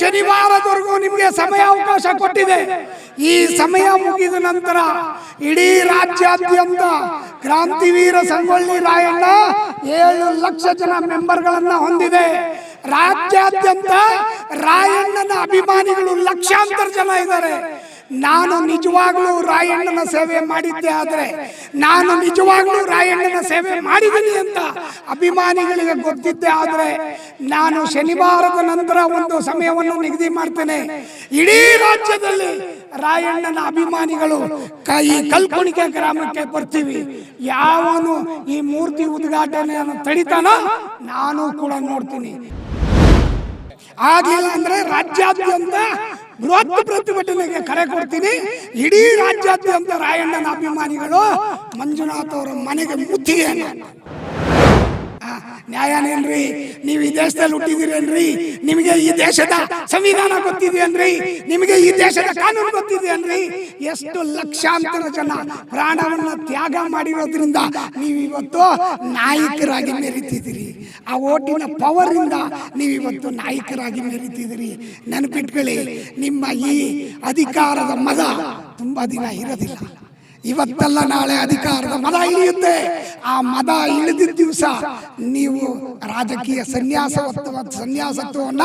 ಶನಿವಾರದವರೆಗೂ ನಿಮಗೆ ಸಮಯಾವಕಾಶ ಕೊಟ್ಟಿದೆ. ಈ ಸಮಯ ಮುಗಿದ ನಂತರ ಇಡೀ ರಾಜ್ಯಾದ್ಯಂತ ಕ್ರಾಂತಿವೀರ ಸಂಗೊಳ್ಳಿ ರಾಯಣ್ಣ 7 ಲಕ್ಷ ಜನ ಮೆಂಬರ್ಗಳನ್ನ ಹೊಂದಿದೆ. ರಾಜ್ಯಾದ್ಯಂತ ರಾಯಣ್ಣನ ಅಭಿಮಾನಿಗಳು ಲಕ್ಷಾಂತರ ಜನ ಇದ್ದಾರೆ. ನಾನು ನಿಜವಾಗ್ಲೂ ರಾಯಣ್ಣನ ಸೇವೆ ಮಾಡಿದ್ದೆ ಆದರೆ, ನಾನು ನಿಜವಾಗ್ಲೂ ರಾಯಣ್ಣನ ಸೇವೆ ಮಾಡಿದ್ದೀನಿ ಅಂತ ಅಭಿಮಾನಿಗಳಿಗೆ ಗೊತ್ತಿದ್ದೆ ಆದರೆ, ನಾನು ಶನಿವಾರದ ನಂತರ ಒಂದು ಸಮಯವನ್ನು ನಿಗದಿ ಮಾಡ್ತೇನೆ. ಇಡೀ ರಾಜ್ಯದಲ್ಲಿ ರಾಯಣ್ಣನ ಅಭಿಮಾನಿಗಳು ಈ ಕಲ್ಕುಣಿಕೆ ಗ್ರಾಮಕ್ಕೆ ಬರ್ತೀವಿ. ಯಾವನು ಈ ಮೂರ್ತಿ ಉದ್ಘಾಟನೆಯನ್ನು ತಡಿತಾನೋ ನಾನು ಕೂಡ ನೋಡ್ತೀನಿ. ಆಗಿಲ್ಲ ಅಂದ್ರೆ ರಾಜ್ಯಾದ್ಯಂತ ಬೃಹತ್ ಪ್ರತಿಭಟನೆಗೆ ಕರೆ ಕೊಡ್ತೀನಿ. ಇಡೀ ರಾಜ್ಯಾದ್ಯಂತ ರಾಯಣ್ಣನ ಅಭಿಮಾನಿಗಳು ಮಂಜುನಾಥ್ ಅವರ ಮನೆಗೆ ಮುತ್ತಿಗೆ. ನ್ಯಾಯನೇನ್ರಿ? ನೀವು ಈ ದೇಶದಲ್ಲಿ ಹುಟ್ಟಿದಿರೇನ್ರಿ? ನಿಮಗೆ ಈ ದೇಶದ ಸಂವಿಧಾನ ಗೊತ್ತಿದೆಯನ್ರಿ? ನಿಮಗೆ ಈ ದೇಶದ ಕಾನೂನು ಗೊತ್ತಿದೆಯನ್ರಿ? ಎಷ್ಟು ಲಕ್ಷಾಂತರ ಜನ ಪ್ರಾಣವನ್ನ ತ್ಯಾಗ ಮಾಡಿರೋದ್ರಿಂದ ನೀವು ಇವತ್ತು ನಾಯಕರಾಗಿ ಮೆರೀತಿದ್ದೀರಿ. ಆ ಓಟಿನ ಪವರ್ ಇಂದ ನೀವು ಇವತ್ತು ನಾಯಕರಾಗಿ ಮೆರೀತಿದ್ದೀರಿ. ನೆನಪಿಟ್ಕೊಳ್ಳಿ, ನಿಮ್ಮ ಈ ಅಧಿಕಾರದ ಮದ ತುಂಬಾ ದಿನ ಇರೋದಿಲ್ಲ. ಇವತ್ತಲ್ಲ ನಾಳೆ ಅಧಿಕಾರದ ಮದ ಇಳಿಯುತ್ತೆ. ಆ ಮದ ಇಳಿದಿದ್ದ ದಿವಸ ನೀವು ರಾಜಕೀಯ ಸನ್ಯಾಸತ್ವವನ್ನ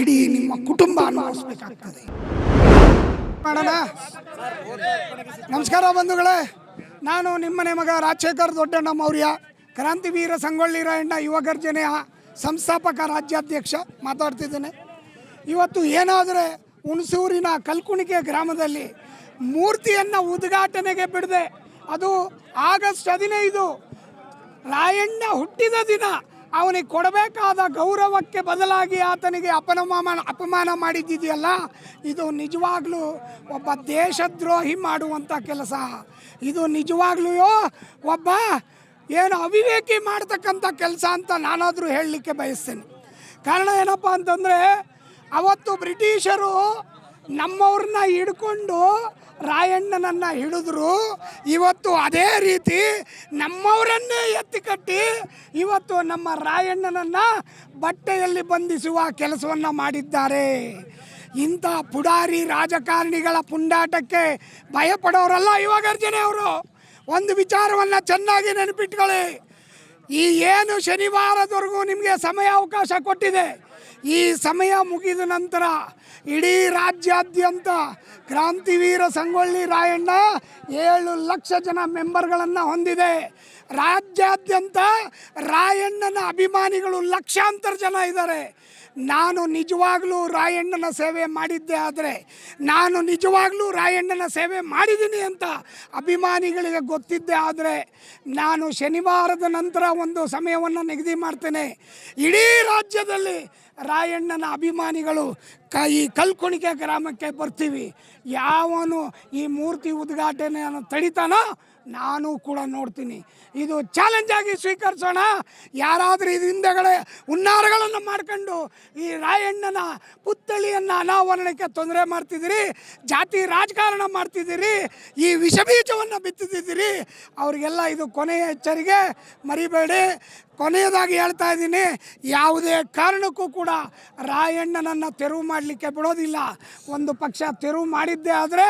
ಇಡೀ ನಿಮ್ಮ ಕುಟುಂಬ ಅನುಭವಿಸಬೇಕಾಗ್ತದೆ. ಮಾಡೋಣ. ನಮಸ್ಕಾರ ಬಂಧುಗಳೇ, ನಾನು ನಿಮ್ಮನೆ ಮಗ ರಾಜಶೇಖರ್ ದೊಡ್ಡಣ್ಣ ಮೌರ್ಯ, ಕ್ರಾಂತಿವೀರ ಸಂಗೊಳ್ಳಿ ರಾಯಣ್ಣ ಯುವ ಗರ್ಜನೆಯ ಸಂಸ್ಥಾಪಕ ರಾಜ್ಯಾಧ್ಯಕ್ಷ ಮಾತಾಡ್ತಿದ್ದೇನೆ. ಇವತ್ತು ಏನಾದರೆ ಹುಣಸೂರಿನ ಕಲ್ಕುಣಿಕೆ ಗ್ರಾಮದಲ್ಲಿ ಮೂರ್ತಿಯನ್ನು ಉದ್ಘಾಟನೆಗೆ ಬಿಡದೆ, ಅದು ಆಗಸ್ಟ್ 15 ರಾಯಣ್ಣ ಹುಟ್ಟಿದ ದಿನ, ಅವನಿಗೆ ಕೊಡಬೇಕಾದ ಗೌರವಕ್ಕೆ ಬದಲಾಗಿ ಆತನಿಗೆ ಅಪಮಾನ ಮಾಡಿದ್ದಿದೆಯಲ್ಲ, ಇದು ನಿಜವಾಗ್ಲೂ ಒಬ್ಬ ದೇಶದ್ರೋಹಿ ಮಾಡುವಂಥ ಕೆಲಸ. ಇದು ನಿಜವಾಗ್ಲೂ ಒಬ್ಬ ಏನು ಅವಿವೇಕಿ ಮಾಡ್ತಕ್ಕಂಥ ಕೆಲಸ ಅಂತ ನಾನಾದರೂ ಹೇಳಲಿಕ್ಕೆ ಬಯಸ್ತೇನೆ. ಕಾರಣ ಏನಪ್ಪ ಅಂತಂದರೆ, ಅವತ್ತು ಬ್ರಿಟಿಷರು ನಮ್ಮವ್ರನ್ನ ಹಿಡ್ಕೊಂಡು ರಾಯಣ್ಣನನ್ನು ಹಿಡಿದ್ರು. ಇವತ್ತು ಅದೇ ರೀತಿ ನಮ್ಮವರನ್ನೇ ಎತ್ತಿ ಕಟ್ಟಿ ಇವತ್ತು ನಮ್ಮ ರಾಯಣ್ಣನನ್ನು ಬಟ್ಟೆಯಲ್ಲಿ ಬಂಧಿಸುವ ಕೆಲಸವನ್ನು ಮಾಡಿದ್ದಾರೆ. ಇಂಥ ಪುಡಾರಿ ರಾಜಕಾರಣಿಗಳ ಪುಂಡಾಟಕ್ಕೆ ಭಯಪಡೋರಲ್ಲ ಯುವ ಗರ್ಜನೆ ಅವರು. ಒಂದು ವಿಚಾರವನ್ನು ಚೆನ್ನಾಗಿ ನೆನಪಿಟ್ಕೊಳ್ಳಿ. ಈ ಏನು ಶನಿವಾರದವರೆಗೂ ನಿಮಗೆ ಸಮಯಾವಕಾಶ ಕೊಟ್ಟಿದೆ, ಈ ಸಮಯ ಮುಗಿದ ನಂತರ ಇಡೀ ರಾಜ್ಯಾದ್ಯಂತ ಕ್ರಾಂತಿವೀರ ಸಂಗೊಳ್ಳಿ ರಾಯಣ್ಣ 7 ಲಕ್ಷ ಜನ ಮೆಂಬರ್ಗಳನ್ನು ಹೊಂದಿದೆ. ರಾಜ್ಯಾದ್ಯಂತ ರಾಯಣ್ಣನ ಅಭಿಮಾನಿಗಳು ಲಕ್ಷಾಂತರ ಜನ ಇದ್ದಾರೆ. ನಾನು ನಿಜವಾಗ್ಲೂ ರಾಯಣ್ಣನ ಸೇವೆ ಮಾಡಿದ್ದೆ ಆದರೆ, ನಾನು ನಿಜವಾಗ್ಲೂ ರಾಯಣ್ಣನ ಸೇವೆ ಮಾಡಿದ್ದೀನಿ ಅಂತ ಅಭಿಮಾನಿಗಳಿಗೆ ಗೊತ್ತಿದ್ದೆ ಆದರೆ, ನಾನು ಶನಿವಾರದ ನಂತರ ಒಂದು ಸಮಯವನ್ನು ನಿಗದಿ ಮಾಡ್ತೇನೆ. ಇಡೀ ರಾಜ್ಯದಲ್ಲಿ ರಾಯಣ್ಣನ ಅಭಿಮಾನಿಗಳು ಈ ಕಲ್ಕುಣಿಕೆ ಗ್ರಾಮಕ್ಕೆ ಬರ್ತೀವಿ. ಯಾವನು ಈ ಮೂರ್ತಿ ಉದ್ಘಾಟನೆಯನ್ನು ತಡಿತಾನೋ ನಾನು ಕೂಡ ನೋಡ್ತೀನಿ. ಇದು ಚಾಲೆಂಜ್ ಆಗಿ ಸ್ವೀಕರಿಸೋಣ. ಯಾರಾದರೂ ಇದು ಹಿಂದೆಗಳೇ ಹುನ್ನಾರಗಳನ್ನು ಮಾಡ್ಕೊಂಡು ಈ ರಾಯಣ್ಣನ ಪುತ್ಥಳಿಯನ್ನು ಅನಾವರಣಕ್ಕೆ ತೊಂದರೆ ಮಾಡ್ತಿದ್ದೀರಿ, ಜಾತಿ ರಾಜಕಾರಣ ಮಾಡ್ತಿದ್ದೀರಿ, ಈ ವಿಷಬೀಜವನ್ನು ಬಿತ್ತಿದ್ದೀರಿ, ಅವರಿಗೆಲ್ಲ ಇದು ಕೊನೆಯ ಎಚ್ಚರಿಕೆ. ಮರಿಬೇಡಿ. ಕೊನೆಯದಾಗಿ ಹೇಳ್ತಾ ಇದ್ದೀನಿ, ಯಾವುದೇ ಕಾರಣಕ್ಕೂ ಕೂಡ ರಾಯಣ್ಣನನ್ನು ತೆರವು ಮಾಡಲಿಕ್ಕೆ ಬಿಡೋದಿಲ್ಲ. ಒಂದು ಪಕ್ಷ ತೆರವು ಮಾಡಿದ್ದೇ ಆದರೆ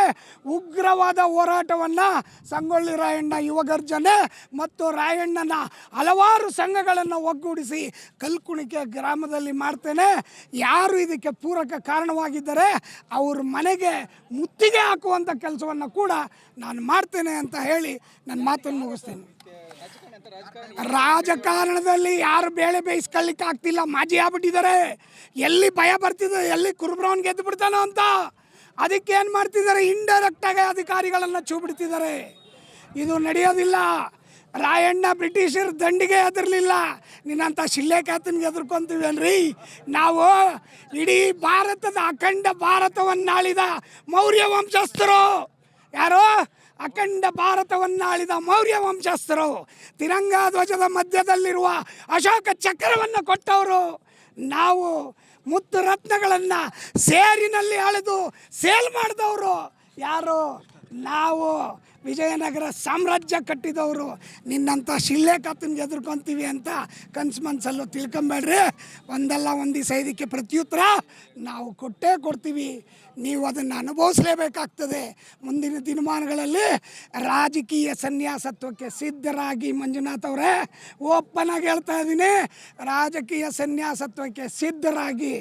ಉಗ್ರವಾದ ಹೋರಾಟವನ್ನು ಸಂಗೊಳ್ಳಿ ರಾಯಣ್ಣ ಯುವ ಗರ್ಜನೆ ಮತ್ತು ರಾಯಣ್ಣನ ಹಲವಾರು ಸಂಘಗಳನ್ನು ಒಗ್ಗೂಡಿಸಿ ಕಲ್ಕುಣಿಕೆ ಗ್ರಾಮದಲ್ಲಿ ಮಾಡ್ತೇನೆ. ಯಾರು ಇದಕ್ಕೆ ಪೂರಕ ಕಾರಣವಾಗಿದ್ದರೆ ಅವ್ರ ಮನೆಗೆ ಮುತ್ತಿಗೆ ಹಾಕುವಂಥ ಕೆಲಸವನ್ನು ಕೂಡ ನಾನು ಮಾಡ್ತೇನೆ ಅಂತ ಹೇಳಿ ನನ್ನ ಮಾತನ್ನು ಮುಗಿಸ್ತೇನೆ. ರಾಜಕಾರಣದಲ್ಲಿ ಯಾರು ಬೇಳೆ ಬೇಯಿಸ್ಕೊಳ್ಳಿಕ್ಕೆ ಆಗ್ತಿಲ್ಲ, ಮಾಜಿ ಆಗ್ಬಿಟ್ಟಿದ್ದಾರೆ. ಎಲ್ಲಿ ಭಯ ಬರ್ತಿದೆ, ಎಲ್ಲಿ ಕುರುಬ್ರವನ್ ಗೆದ್ದು ಬಿಡ್ತಾನೋ ಅಂತ, ಅದಕ್ಕೆ ಏನು ಮಾಡ್ತಿದ್ದಾರೆ, ಇಂಡೈರೆಕ್ಟಾಗಿ ಅಧಿಕಾರಿಗಳನ್ನು ಚೂಬಿಡ್ತಿದ್ದಾರೆ. ಇದು ನಡೆಯೋದಿಲ್ಲ. ರಾಯಣ್ಣ ಬ್ರಿಟಿಷರ ದಂಡಿಗೆ ಹೆದರ್ಲಿಲ್ಲ, ನಿನ್ನಂಥ ಶಿಲ್ಲೇಖಾತನಿಗೆ ಹೆದರ್ಕೊಂತೀವೇನ್ರಿ ನಾವು? ಇಡೀ ಭಾರತದ ಅಖಂಡ ಭಾರತವನ್ನಾಳಿದ ಮೌರ್ಯ ವಂಶಸ್ಥರು. ಯಾರೋ ಅಖಂಡ ಭಾರತವನ್ನಾಳಿದ ಮೌರ್ಯ ವಂಶಸ್ಥರು. ತಿರಂಗ ಧ್ವಜದ ಮಧ್ಯದಲ್ಲಿರುವ ಅಶೋಕ ಚಕ್ರವನ್ನು ಕೊಟ್ಟವರು ನಾವು. ಮುತ್ತು ರತ್ನಗಳನ್ನು ಸೇರಿನಲ್ಲಿ ಅಳೆದು ಸೇಲ್ ಮಾಡಿದವರು ಯಾರು? ನಾವು. ವಿಜಯನಗರ ಸಾಮ್ರಾಜ್ಯ ಕಟ್ಟಿದವರು ನಿನ್ನಂಥ ಶಿಳ್ಳೆಕಾತನಿಗೆ ಎದುರ್ಕೊತೀವಿ ಅಂತ ಕನ್ಸು ಮನಸ್ಸಲ್ಲೂ ತಿಳ್ಕೊಂಬೇಡ್ರಿ. ಒಂದಲ್ಲ ಒಂದು ದಿವಸ ಇದಕ್ಕೆ ಪ್ರತ್ಯುತ್ತರ ನಾವು ಕೊಟ್ಟೇ ಕೊಡ್ತೀವಿ. ನೀವು ಅದನ್ನು ಅನುಭವಿಸಲೇಬೇಕಾಗ್ತದೆ. ಮುಂದಿನ ದಿನಮಾನಗಳಲ್ಲಿ ರಾಜಕೀಯ ಸನ್ಯಾಸತ್ವಕ್ಕೆ ಸಿದ್ಧರಾಗಿ ಮಂಜುನಾಥ್ ಅವರೇ, ಓಪನ್ ಆಗಿ ಹೇಳ್ತಾ ಇದ್ದೀನಿ, ರಾಜಕೀಯ ಸನ್ಯಾಸತ್ವಕ್ಕೆ ಸಿದ್ಧರಾಗಿ.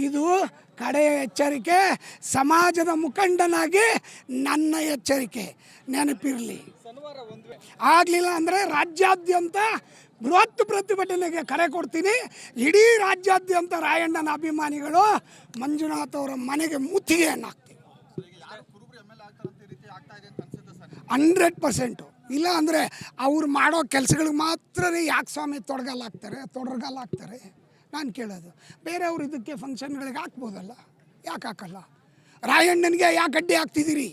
ಇದು ಕಡೆಯ ಎಚ್ಚರಿಕೆ, ಸಮಾಜದ ಮುಖಂಡನಾಗಿ ನನ್ನ ಎಚ್ಚರಿಕೆ ನೆನಪಿರಲಿ. ಆಗಲಿಲ್ಲ ಅಂದರೆ ರಾಜ್ಯಾದ್ಯಂತ ಬೃಹತ್ ಪ್ರತಿಭಟನೆಗೆ ಕರೆ ಕೊಡ್ತೀನಿ. ಇಡೀ ರಾಜ್ಯಾದ್ಯಂತ ರಾಯಣ್ಣನ ಅಭಿಮಾನಿಗಳು ಮಂಜುನಾಥ್ ಅವರ ಮನೆಗೆ ಮುತ್ತಿಗೆಯನ್ನು ಹಾಕ್ತೀವಿ 100%. ಇಲ್ಲ ಅಂದರೆ ಅವ್ರು ಮಾಡೋ ಕೆಲಸಗಳಿಗೆ ಮಾತ್ರ ಯಾಕೆ ಸ್ವಾಮಿ ತೊಡಗಲ್ಲ ಹಾಕ್ತಾರೆ ನಾನು ಕೇಳೋದು. ಬೇರೆಯವರು ಇದಕ್ಕೆ ಫಂಕ್ಷನ್ಗಳಿಗೆ ಹಾಕ್ಬೋದಲ್ಲ, ಯಾಕೆ ಹಾಕಲ್ಲ? ರಾಯಣ್ಣನಿಗೆ ಯಾಕೆ ಅಡ್ಡಿ ಹಾಕ್ತಿದ್ದೀರಿ?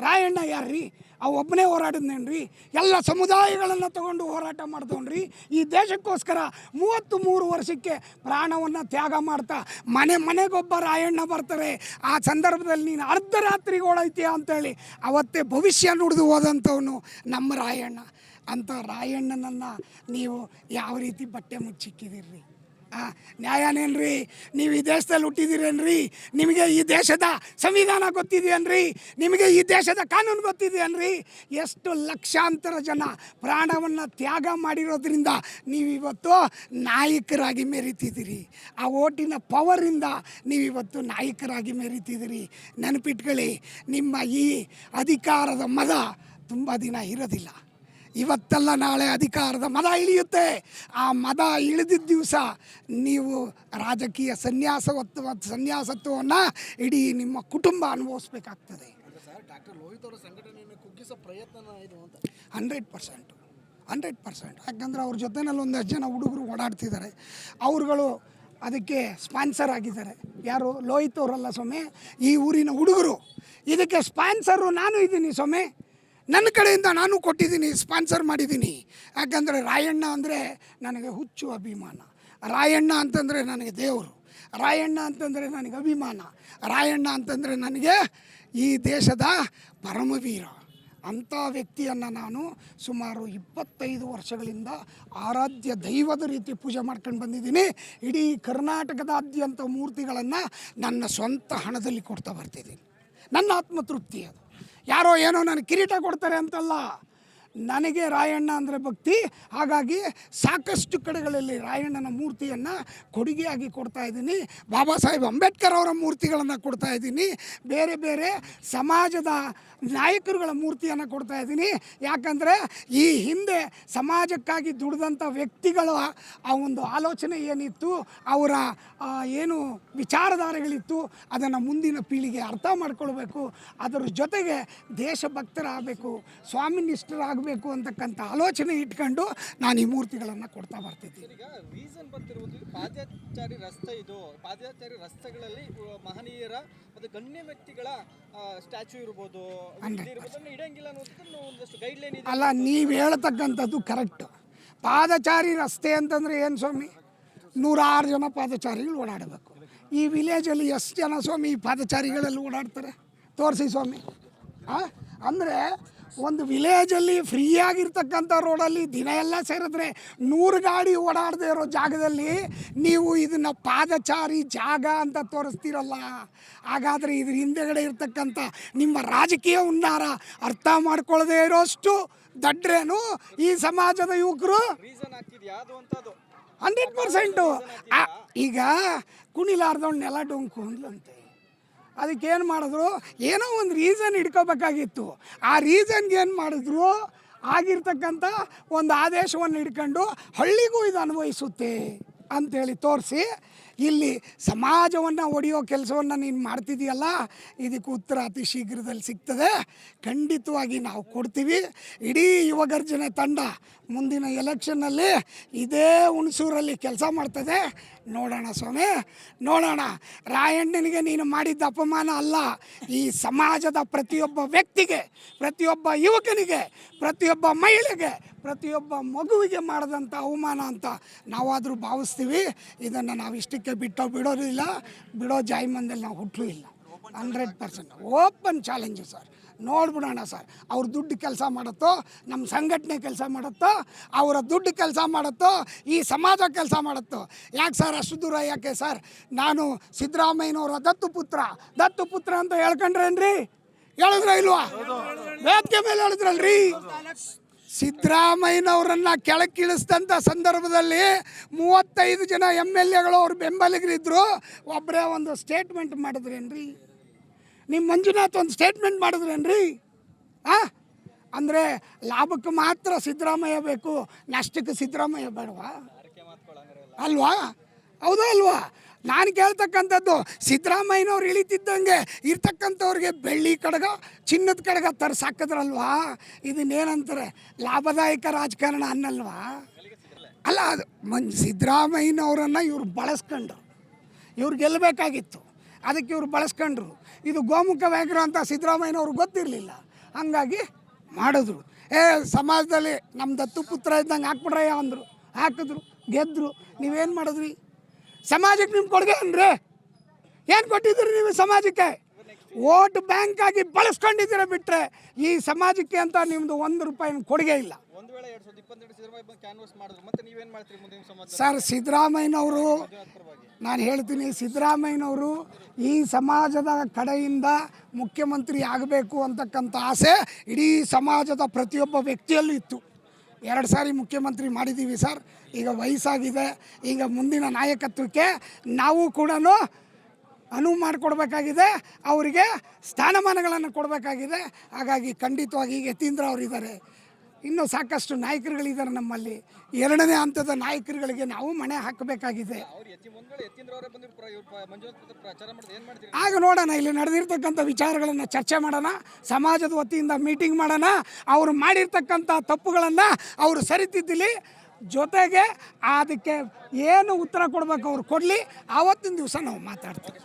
ರಾಯಣ್ಣ ಯಾರ್ರೀ? ಅವು ಒಬ್ಬನೇ ಹೋರಾಡಿದ್ನೇನ್ರಿ? ಎಲ್ಲ ಸಮುದಾಯಗಳನ್ನು ತಗೊಂಡು ಹೋರಾಟ ಮಾಡ್ದವನ್ರಿ. ಈ ದೇಶಕ್ಕೋಸ್ಕರ 33 ವರ್ಷಕ್ಕೆ ಪ್ರಾಣವನ್ನು ತ್ಯಾಗ ಮಾಡ್ತಾ ಮನೆಗೊಬ್ಬ ರಾಯಣ್ಣ ಬರ್ತಾರೆ. ಆ ಸಂದರ್ಭದಲ್ಲಿ ನೀನು ಅರ್ಧರಾತ್ರಿಗೆ ಓಡೈತೀಯ ಅಂತೇಳಿ ಅವತ್ತೇ ಭವಿಷ್ಯ ನುಡಿದು ಹೋದಂಥವನು ನಮ್ಮ ರಾಯಣ್ಣ. ಅಂಥ ರಾಯಣ್ಣನನ್ನು ನೀವು ಯಾವ ರೀತಿ ಬಟ್ಟೆ ಮುಚ್ಚಿಕ್ಕಿದಿರ್ರಿ? ನ್ಯಾಯನೇನ್ರಿ? ನೀವು ಈ ದೇಶದಲ್ಲಿ ಹುಟ್ಟಿದ್ದೀರೇನ್ರಿ? ನಿಮಗೆ ಈ ದೇಶದ ಸಂವಿಧಾನ ಗೊತ್ತಿದೆಯನ್ರಿ? ನಿಮಗೆ ಈ ದೇಶದ ಕಾನೂನು ಗೊತ್ತಿದೆಯನ್ರಿ? ಎಷ್ಟು ಲಕ್ಷಾಂತರ ಜನ ಪ್ರಾಣವನ್ನು ತ್ಯಾಗ ಮಾಡಿರೋದ್ರಿಂದ ನೀವಿವತ್ತು ನಾಯಕರಾಗಿ ಮೆರೀತಿದ್ದೀರಿ. ಆ ಓಟಿನ ಪವರಿಂದ ನೀವಿವತ್ತು ನಾಯಕರಾಗಿ ಮೆರೀತಿದ್ದೀರಿ. ನೆನಪಿಟ್ಕೊಳ್ಳಿ, ನಿಮ್ಮ ಈ ಅಧಿಕಾರದ ಮದ ತುಂಬ ದಿನ ಇರೋದಿಲ್ಲ. ಇವತ್ತಲ್ಲ ನಾಳೆ ಅಧಿಕಾರದ ಮದ ಇಳಿಯುತ್ತೆ. ಆ ಮದ ಇಳಿದಿದ್ದ ದಿವಸ ನೀವು ರಾಜಕೀಯ ಸನ್ಯಾಸತ್ವವನ್ನು ಇಡೀ ನಿಮ್ಮ ಕುಟುಂಬ ಅನುಭವಿಸ್ಬೇಕಾಗ್ತದೆ. 100%. ಯಾಕಂದರೆ ಅವ್ರ ಜೊತೆನಲ್ಲಿ ಒಂದಷ್ಟು ಜನ ಹುಡುಗರು ಓಡಾಡ್ತಿದ್ದಾರೆ. ಅವ್ರುಗಳು ಅದಕ್ಕೆ ಸ್ಪಾನ್ಸರ್ ಆಗಿದ್ದಾರೆ. ಯಾರು? ಲೋಹಿತ್ ಅವರಲ್ಲ ಸ್ವಾಮಿ, ಈ ಊರಿನ ಹುಡುಗರು. ಇದಕ್ಕೆ ಸ್ಪಾನ್ಸರು ನಾನು ಇದ್ದೀನಿ ಸ್ವಾಮಿ. ನನ್ನ ಕಡೆಯಿಂದ ನಾನು ಕೊಟ್ಟಿದ್ದೀನಿ, ಸ್ಪಾನ್ಸರ್ ಮಾಡಿದ್ದೀನಿ. ಯಾಕಂದರೆ ರಾಯಣ್ಣ ಅಂದರೆ ನನಗೆ ಹುಚ್ಚು ಅಭಿಮಾನ. ರಾಯಣ್ಣ ಅಂತಂದರೆ ನನಗೆ ದೇವರು. ರಾಯಣ್ಣ ಅಂತಂದರೆ ನನಗೆ ಅಭಿಮಾನ. ರಾಯಣ್ಣ ಅಂತಂದರೆ ನನಗೆ ಈ ದೇಶದ ಪರಮವೀರ. ಅಂಥ ವ್ಯಕ್ತಿಯನ್ನು ನಾನು ಸುಮಾರು 25 ವರ್ಷಗಳಿಂದ ಆರಾಧ್ಯ ದೈವದ ರೀತಿ ಪೂಜೆ ಮಾಡ್ಕೊಂಡು ಬಂದಿದ್ದೀನಿ. ಇಡೀ ಕರ್ನಾಟಕದಾದ್ಯಂತ ಮೂರ್ತಿಗಳನ್ನು ನನ್ನ ಸ್ವಂತ ಹಣದಲ್ಲಿ ಕೊಡ್ತಾ ಬರ್ತಿದ್ದೀನಿ. ನನ್ನ ಆತ್ಮತೃಪ್ತಿ ಅದು. ಯಾರೋ ಏನೋ ನನಗೆ ಕಿರೀಟ ಕೊಡ್ತಾರೆ ಅಂತಲ್ಲ, ನನಗೆ ರಾಯಣ್ಣ ಅಂದರೆ ಭಕ್ತಿ. ಹಾಗಾಗಿ ಸಾಕಷ್ಟು ಕಡೆಗಳಲ್ಲಿ ರಾಯಣ್ಣನ ಮೂರ್ತಿಯನ್ನು ಕೊಡುಗೆಯಾಗಿ ಕೊಡ್ತಾ ಇದ್ದೀನಿ. ಬಾಬಾ ಸಾಹೇಬ್ ಅಂಬೇಡ್ಕರ್ ಅವರ ಮೂರ್ತಿಗಳನ್ನು ಕೊಡ್ತಾ ಇದ್ದೀನಿ. ಬೇರೆ ಬೇರೆ ಸಮಾಜದ ನಾಯಕರುಗಳ ಮೂರ್ತಿಯನ್ನು ಕೊಡ್ತಾ ಇದ್ದೀನಿ. ಯಾಕಂದರೆ ಈ ಹಿಂದೆ ಸಮಾಜಕ್ಕಾಗಿ ದುಡಿದಂಥ ವ್ಯಕ್ತಿಗಳ ಆ ಒಂದು ಆಲೋಚನೆ ಏನಿತ್ತು, ಅವರ ಏನು ವಿಚಾರಧಾರೆಗಳಿತ್ತು, ಅದನ್ನು ಮುಂದಿನ ಪೀಳಿಗೆ ಅರ್ಥ ಮಾಡ್ಕೊಳ್ಬೇಕು. ಅದರ ಜೊತೆಗೆ ದೇಶಭಕ್ತರಾಗಬೇಕು, ಸ್ವಾಮಿನಿಷ್ಠರಾಗಬೇಕು ಅಂತಕ್ಕಂಥ ಆಲೋಚನೆ ಇಟ್ಕೊಂಡು ನಾನು ಈ ಮೂರ್ತಿಗಳನ್ನು ಕೊಡ್ತಾ ಬರ್ತಿದ್ದೀನಿ. ಈಗ ರೀಸನ್ ಬರ್ತಿರುವುದು ಪಾದಚಾರಿ ರಸ್ತೆ. ಇದು ಪಾದಚಾರಿ ರಸ್ತೆಗಳಲ್ಲಿ ಮಹನೀಯರ ಮತ್ತು ಗಣ್ಯ ವ್ಯಕ್ತಿಗಳ ಸ್ಟ್ಯಾಚ್ಯೂ ಇರ್ಬೋದು, ಇಡಂಗಿಲ್ಲ ಅನ್ನೋದಕ್ಕೆ ಒಂದಷ್ಟು ಗೈಡ್ಲೈನ್ ಇದೆ. ಅಲ್ಲ, ನೀವು ಹೇಳ್ತಕ್ಕಂಥದ್ದು ಕರೆಕ್ಟು. ಪಾದಚಾರಿ ರಸ್ತೆ ಅಂತಂದರೆ ಏನು ಸ್ವಾಮಿ? 106 ಜನ ಪಾದಚಾರಿಗಳು ಓಡಾಡಬೇಕು. ಈ ವಿಲೇಜಲ್ಲಿ ಎಷ್ಟು ಜನ ಸ್ವಾಮಿ ಈ ಪಾದಚಾರಿಗಳಲ್ಲಿ ಓಡಾಡ್ತಾರೆ? ತೋರಿಸಿ ಸ್ವಾಮಿ. ಅಂದರೆ ಒಂದು ವಿಲೇಜಲ್ಲಿ ಫ್ರೀಯಾಗಿರ್ತಕ್ಕಂಥ ರೋಡಲ್ಲಿ ದಿನ ಎಲ್ಲ ಸೇರಿದ್ರೆ 100 ಗಾಡಿ ಓಡಾಡದೇ ಇರೋ ಜಾಗದಲ್ಲಿ ನೀವು ಇದನ್ನು ಪಾದಚಾರಿ ಜಾಗ ಅಂತ ತೋರಿಸ್ತೀರಲ್ಲ. ಹಾಗಾದರೆ ಇದ್ರ ಹಿಂದೆಗಡೆ ಇರ್ತಕ್ಕಂಥ ನಿಮ್ಮ ರಾಜಕೀಯ ಹುನ್ನಾರ ಅರ್ಥ ಮಾಡ್ಕೊಳ್ಳದೆ ಇರೋಷ್ಟು ದಡ್ರೇನು ಈ ಸಮಾಜದ ಯುವಕರು? 100%. ಈಗ ಕುಣಿಲಾರ್ದವ್ನೆಲ್ಲ ಡೊಂಕು ಅಂದ್ಲಂತೆ. ಅದಕ್ಕೇನು ಮಾಡಿದ್ರು? ಏನೋ ಒಂದು ರೀಸನ್ ಇಟ್ಕೋಬೇಕಾಗಿತ್ತು. ಆ ರೀಸನ್ಗೆ ಏನು ಮಾಡಿದ್ರು? ಆಗಿರ್ತಕ್ಕಂಥ ಒಂದು ಆದೇಶವನ್ನು ಹಿಡ್ಕೊಂಡು ಹಳ್ಳಿಗೂ ಇದು ಅನ್ವಯಿಸುತ್ತೆ ಅಂಥೇಳಿ ತೋರಿಸಿ ಇಲ್ಲಿ ಸಮಾಜವನ್ನು ಒಡೆಯೋ ಕೆಲಸವನ್ನು ನೀನು ಮಾಡ್ತಿದೆಯಲ್ಲ, ಇದಕ್ಕೆ ಉತ್ತರ ಅತಿ ಶೀಘ್ರದಲ್ಲಿ ಸಿಗ್ತದೆ. ಖಂಡಿತವಾಗಿ ನಾವು ಕೊಡ್ತೀವಿ. ಇಡೀ ಯುವಗರ್ಜನೆ ತಂಡ ಮುಂದಿನ ಎಲೆಕ್ಷನ್ನಲ್ಲಿ ಇದೇ ಹುಣಸೂರಲ್ಲಿ ಕೆಲಸ ಮಾಡ್ತದೆ. ನೋಡೋಣ ಸ್ವಾಮಿ, ನೋಡೋಣ. ರಾಯಣ್ಣನಿಗೆ ನೀನು ಮಾಡಿದ್ದ ಅಪಮಾನ ಅಲ್ಲ, ಈ ಸಮಾಜದ ಪ್ರತಿಯೊಬ್ಬ ವ್ಯಕ್ತಿಗೆ, ಪ್ರತಿಯೊಬ್ಬ ಯುವಕನಿಗೆ, ಪ್ರತಿಯೊಬ್ಬ ಮಹಿಳೆಗೆ, ಪ್ರತಿಯೊಬ್ಬ ಮಗುವಿಗೆ ಮಾಡಿದಂಥ ಅವಮಾನ ಅಂತ ನಾವಾದರೂ ಭಾವಿಸ್ತೀವಿ. ಇದನ್ನು ನಾವು ಇಷ್ಟಕ್ಕೆ ಬಿಡೋದಿಲ್ಲ. ಬಿಡೋ ಜಾಯಿಮಂದಲ್ಲಿ ನಾವು ಹುಟ್ಟಲೂ ಇಲ್ಲ. 100% ಓಪನ್ ಚಾಲೆಂಜು ಸರ್. ನೋಡ್ಬಿಡೋಣ ಸರ್. ಅವ್ರ ದುಡ್ಡು ಕೆಲಸ ಮಾಡುತ್ತೋ, ನಮ್ಮ ಸಂಘಟನೆ ಕೆಲಸ ಮಾಡುತ್ತೋ, ಅವರ ದುಡ್ಡು ಕೆಲಸ ಮಾಡುತ್ತೋ, ಈ ಸಮಾಜ ಕೆಲಸ ಮಾಡುತ್ತೋ. ಯಾಕೆ ಸರ್ ಅಷ್ಟು ದೂರ? ಯಾಕೆ ಸರ್ ನಾನು ಸಿದ್ದರಾಮಯ್ಯನವರ ದತ್ತು ಪುತ್ರ ಅಂತ ಹೇಳ್ಕೊಂಡ್ರೇನ್ರಿ? ಹೇಳಿದ್ರ ಇಲ್ವಾ? ವೇದಿಕೆ ಮೇಲೆ ಹೇಳಿದ್ರಲ್ರಿ. ಸಿದ್ದರಾಮಯ್ಯನವರನ್ನ ಕೆಳಕ್ಕಿಳಿಸಿದಂಥ ಸಂದರ್ಭದಲ್ಲಿ 35 ಜನ MLAಗಳು ಅವ್ರ ಬೆಂಬಲಿಗರಿದ್ದರು. ಒಬ್ಬರೇ ಒಂದು ಸ್ಟೇಟ್ಮೆಂಟ್ ಮಾಡಿದ್ರೇನ್ರಿ? ನಿಮ್ಮ ಮಂಜುನಾಥ್ ಒಂದು ಸ್ಟೇಟ್ಮೆಂಟ್ ಮಾಡಿದ್ರೇನ್ರಿ? ಅಂದರೆ ಲಾಭಕ್ಕೆ ಮಾತ್ರ ಸಿದ್ದರಾಮಯ್ಯ ಬೇಕು, ನಷ್ಟಕ್ಕೆ ಸಿದ್ದರಾಮಯ್ಯ ಬೇಡವಾ? ಅಲ್ವಾ? ಹೌದಾ ಅಲ್ವಾ? ನಾನು ಕೇಳ್ತಕ್ಕಂಥದ್ದು, ಸಿದ್ದರಾಮಯ್ಯನವ್ರು ಇಳಿತಿದ್ದಂಗೆ ಇರ್ತಕ್ಕಂಥವ್ರಿಗೆ ಬೆಳ್ಳಿ ಕಡಗ, ಚಿನ್ನದ ಕಡಗ ತರ್ಸಾಕಿದ್ರಲ್ವಾ? ಇದನ್ನೇನಂತಾರೆ? ಲಾಭದಾಯಕ ರಾಜಕಾರಣ ಅನ್ನಲ್ವಾ? ಅಲ್ಲ, ಅದು ಸಿದ್ದರಾಮಯ್ಯನವರನ್ನು ಇವ್ರು ಬಳಸ್ಕೊಂಡ್ರು. ಇವ್ರು ಗೆಲ್ಲಬೇಕಾಗಿತ್ತು, ಅದಕ್ಕೆ ಇವ್ರು ಬಳಸ್ಕೊಂಡ್ರು. ಇದು ಗೋಮುಖ ವ್ಯಾಘ್ರ ಅಂತ ಸಿದ್ದರಾಮಯ್ಯನವ್ರಿಗೆ ಗೊತ್ತಿರಲಿಲ್ಲ, ಹಂಗಾಗಿ ಮಾಡಿದ್ರು. ಸಮಾಜದಲ್ಲಿ ನಮ್ಮ ದತ್ತು ಪುತ್ರ ಇದ್ದಂಗೆ ಹಾಕ್ಬಿಡ್ರಯ್ಯ ಅಂದರು, ಹಾಕಿದ್ರು, ಗೆದ್ದರು. ನೀವೇನು ಮಾಡಿದ್ರಿ? ಸಮಾಜಕ್ಕೆ ನಿಮ್ಮ ಕೊಡುಗೆ ಏನ್ರಿ? ಏನು ಕೊಟ್ಟಿದ್ದೀರಿ ನೀವು ಸಮಾಜಕ್ಕೆ? ವೋಟ್ ಬ್ಯಾಂಕ್ ಆಗಿ ಬಳಸ್ಕೊಂಡಿದ್ದೀರ ಬಿಟ್ಟರೆ ಈ ಸಮಾಜಕ್ಕೆ ಅಂತ ನಿಮ್ಮದು 1 ರೂಪಾಯಿನ ಕೊಡುಗೆ ಇಲ್ಲ. ಒಂದು ವೇಳೆ 2022 ಸಿದ್ದರಾಮಯ್ಯ ಕ್ಯಾನ್ವಾಸ್ ಮಾಡಿದ್ರು, ಮತ್ತೆ ನೀವೇನು ಮಾಡ್ತೀರಿ ಮುಂದೆ ನಿಮ್ಮ ಸಮಾಜ? ಸರ್, ಸಿದ್ದರಾಮಯ್ಯನವರು, ನಾನು ಹೇಳ್ತೀನಿ, ಸಿದ್ದರಾಮಯ್ಯನವರು ಈ ಸಮಾಜದ ಕಡೆಯಿಂದ ಮುಖ್ಯಮಂತ್ರಿ ಆಗಬೇಕು ಅಂತಕ್ಕಂಥ ಆಸೆ ಇಡೀ ಸಮಾಜದ ಪ್ರತಿಯೊಬ್ಬ ವ್ಯಕ್ತಿಯಲ್ಲೂ ಇತ್ತು. 2 ಸಾರಿ ಮುಖ್ಯಮಂತ್ರಿ ಮಾಡಿದ್ದೀವಿ ಸರ್. ಈಗ ವಯಸ್ಸಾಗಿದೆ. ಈಗ ಮುಂದಿನ ನಾಯಕತ್ವಕ್ಕೆ ನಾವು ಕೂಡ ಅನುವು ಮಾಡಿಕೊಡ್ಬೇಕಾಗಿದೆ, ಅವರಿಗೆ ಸ್ಥಾನಮಾನಗಳನ್ನು ಕೊಡಬೇಕಾಗಿದೆ. ಹಾಗಾಗಿ ಖಂಡಿತವಾಗಿ ಈಗ ಯತೀಂದ್ರ ಅವರಿದ್ದಾರೆ, ಇನ್ನೂ ಸಾಕಷ್ಟು ನಾಯಕರುಗಳಿದ್ದಾರೆ ನಮ್ಮಲ್ಲಿ. 2ನೇ ಹಂತದ ನಾಯಕರುಗಳಿಗೆ ನಾವು ಮಣೆ ಹಾಕಬೇಕಾಗಿದೆ. ಆಗ ನೋಡೋಣ, ಇಲ್ಲಿ ನಡೆದಿರ್ತಕ್ಕಂಥ ವಿಚಾರಗಳನ್ನು ಚರ್ಚೆ ಮಾಡೋಣ, ಸಮಾಜದ ವತಿಯಿಂದ ಮೀಟಿಂಗ್ ಮಾಡೋಣ, ಅವರು ಮಾಡಿರ್ತಕ್ಕಂಥ ತಪ್ಪುಗಳನ್ನು ಅವರು ಸರಿತಿದ್ದಿಲಿ, ಜೊತೆಗೆ ಅದಕ್ಕೆ ಏನು ಉತ್ತರ ಕೊಡಬೇಕು ಅವ್ರು ಕೊಡಲಿ. ಆವತ್ತಿನ ದಿವಸ ನಾವು ಮಾತಾಡ್ತೀವಿ.